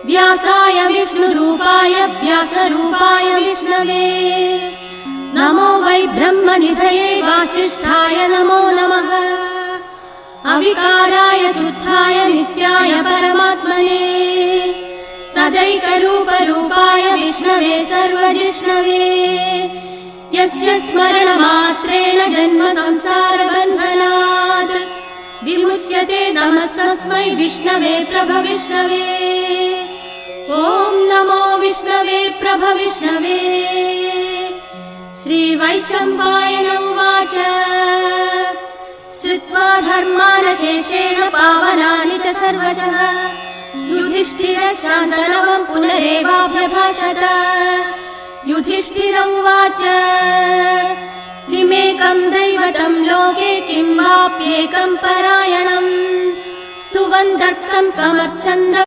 व्यासाय विष्णुरूपाय व्यासरूपाय विष्णवे नमो वै ब्रह्मनिधये वासिष्ठाय नमो नमः अविकाराय शुद्धाय नित्याय परमात्मने सदैकरूपरूपाय विष्णवे सर्वजिष्णवे यस्य स्मरणमात्रेण जन्म संसारबन्धनात् विमुच्यते नमस्तस्मै विष्णवे प्रभविष्णवे ॐ नमो विष्णवे प्रभविष्णवे श्रीवैशम्पायन उवाच श्रुत्वा धर्मानशेषेण पावनानि च सर्वशः युधिष्ठिरः शान्तनवं पुनरेवाभ्यभाषत युधिष्ठिर उवाच किमेकं दैवतं लोके किं वाप्येकं परायणम् स्तुवन्तः कमर्च्छन्द